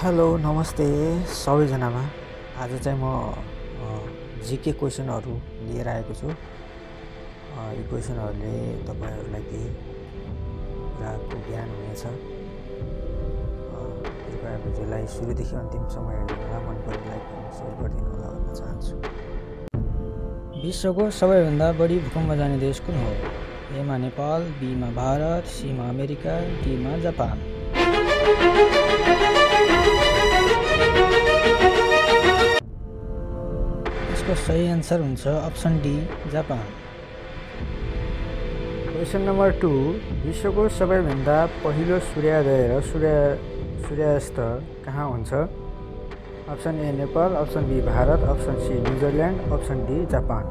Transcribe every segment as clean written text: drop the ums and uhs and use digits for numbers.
Hello नमस्ते सबैजनामा। आज चाहिँ म जीके क्वेसनहरू लिएर आएको छु। यी क्वेसनहरूले तपाईहरुलाई केही कुराको ज्ञान हुनेछ। कृपया भिडियोलाई सुरुदेखि अन्तिमसम्म हेर्नुहोला, मन परे लाइक गर्न शेयर गरिदिनु होला भन्न चाहन्छु। विश्वको सबैभन्दा बढी भूकम्प जाने देश कुन हो? ए मा नेपाल, बी मा भारत, सी मा अमेरिका, डी मा जापान। यसको सही आन्सर हुन्छ option D Japan. Question number 2, विश्वको सबैभन्दा पहिलो सूर्योदय र सूर्यास्त कहाँ हुन्छ? Option A Nepal, option B Bharat, option C New Zealand, option D Japan.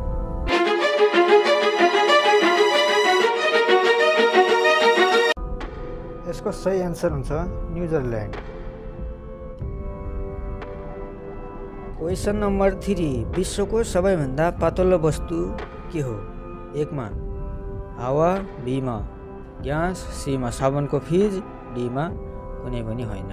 यसको सही आन्सर हुन्छ न्युजिल्यान्ड। क्वेसन नम्बर 3, विश्वको सबैभन्दा पातलो वस्तु के हो? 1 मा हावा, बी मा ग्यास, सी मा साबुनको फिज, डी मा कुनै पनि होइन।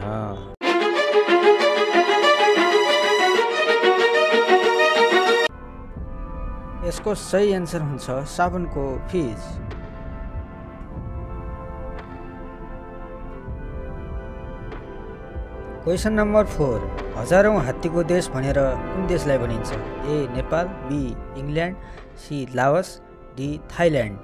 यसको सही आन्सर हुन्छ साबुनको फिज। क्वेसन नम्बर 4, हजारौं हात्तीको देश भनेर कुन देशलाई भनिन्छ? A Nepal, B England, C Laos, D Thailand.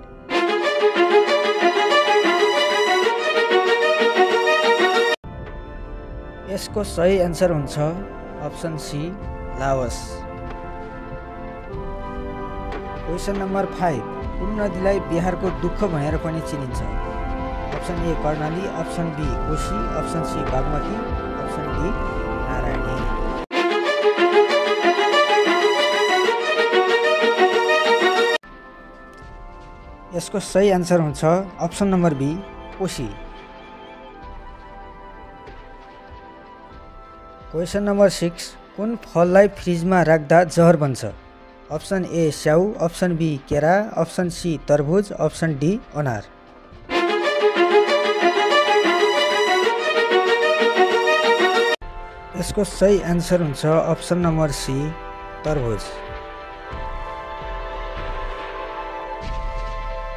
यसको सही आन्सर हुन्छ option C Laos. Question number 5, कुन नदीलाई बिहारको दुःख भनेर पनि चिनिन्छ? Option A Karnali, option B Koshi, option C Bagmati, option D Narayani. यसको सही आन्सर हुन्छ option number B Koshi. Question number 6, कुन फललाई फ्रिजमा राख्दा जहर बन्छ? अप्सन ए स्याउ, अप्सन बी केरा, अप्सन सी तरबुज, अप्सन डी अनार। यसको सही आन्सर हुन्छ अप्सन नम्बर सी तरबुज।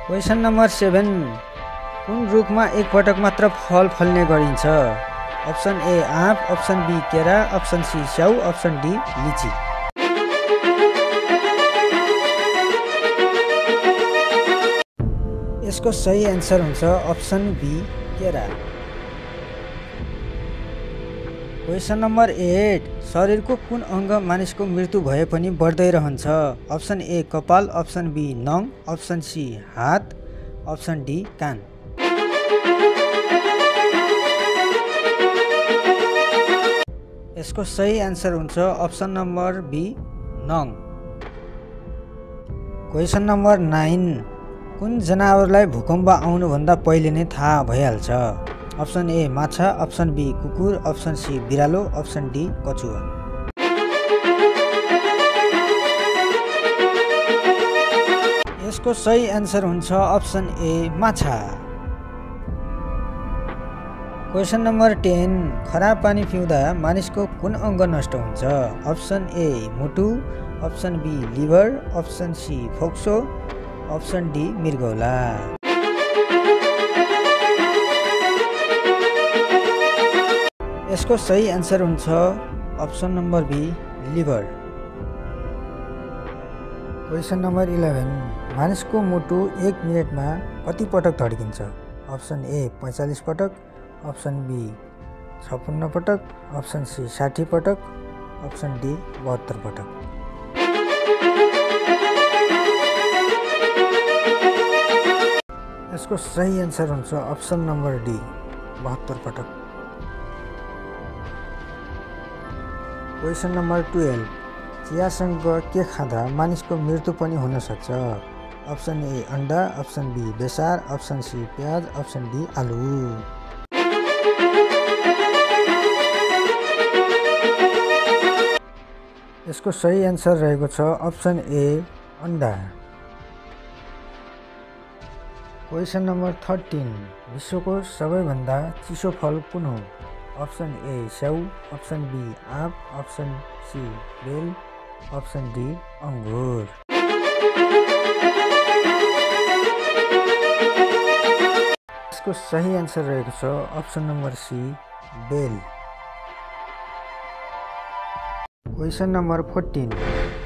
क्वेसन नम्बर 7, कुन रुखमा एक पटक मात्र फल फल्ने गरिन्छ? अप्सन ए आँप, अप्सन बी केरा, अप्सन सी स्याउ, अप्सन डी लिची। यसको सही आन्सर हुन्छ अप्सन बी केरा। क्वेसन नम्बर 8, शरीरको कुन अङ्ग मानिसको मृत्यु भए पनि बढ्दै रहन्छ? अप्सन ए कपाल, अप्सन बी नङ, अप्सन सी हात, अप्सन डी कान। यसको सही आन्सर हुन्छ अप्सन नम्बर बी नङ। क्वेसन नम्बर 9, कुन जनावरलाई भूकम्प आउनुभन्दा पहिले नै थाहा भइहाल्छ? अप्सन ए माछा, अप्सन बी कुकुर, अप्सन सी बिरालो, अप्सन डी कछुवा। यसको सही आन्सर हुन्छ अप्सन ए माछा। क्वेसन नम्बर 10, खराब पानी पिउँदा मानिसको कुन अङ्ग नष्ट हुन्छ? अप्सन ए मुटु, option B liver, option C फोक्सो, अप्सन डी मृगौला। यसको सही आन्सर हुन्छ option number B liver. Question number 11, मानिसको मुटु 1 मिनेटमा कति पटक धड्किन्छ? अप्सन ए 45 पटक, अप्सन बी 56 पटक, अप्सन सी 60 पटक, अप्सन डी 72 पटक। यसको सही आन्सर हुन्छ अप्सन नम्बर डी 72 पटक। क्वेसन नम्बर 12, चियासँग के खाँदा मानिसको मृत्यु पनि हुन सक्छ? अप्सन ए अन्डा, अप्सन बी बेसार, अप्सन सी प्याज, अप्सन डी आलु। यसको सही आन्सर रहेको छ अप्सन ए अन्डा। क्वेसन नम्बर 13, विश्वको सबैभन्दा चिसो फल कुन हो? अप्सन ए स्याउ, अप्सन बी आँप, अप्सन सी बेल, अप्सन डी अङ्गुर। यसको सही आन्सर रहेको छ अप्सन नम्बर सी बेल। क्वेसन नम्बर 14,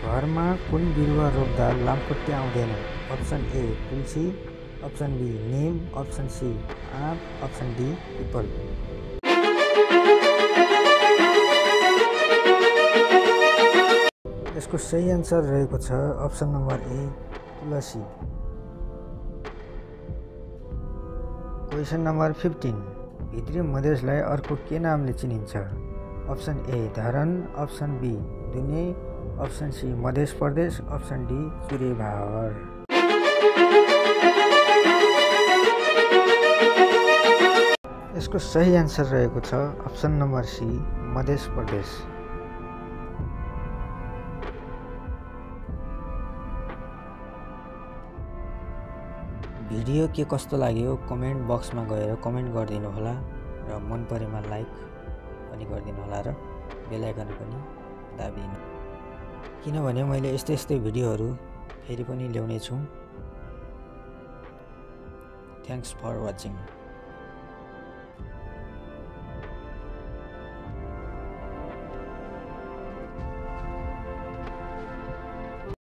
घरमा कुन बिरुवा रोप्दा लामखुट्टे आउँदैन? Option A tulsi, option B neem, option C आँप, अप्सन डी पिपल। यसको सही आन्सर रहेको छ option number A tulsi. Question number 15, भित्री मधेसलाई अर्को के नामले चिनिन्छ? Option A Dharan, option B Dune, option C Madhya Pradesh, option D Chure भावर। यसको सही आन्सर रहेको छ option number C Madhya Pradesh. Video के कस्तो लाग्यो कमेन्ट बक्समा गएर कमेन्ट गरिदिनु होला र मन परेमा लाइक पनि गरिदिनु होला र बेल आइकन पनि दाबिदिनु, किनभने मैले यस्तै भिडियोहरू फेरि पनि ल्याउने छु। Thanks for watching.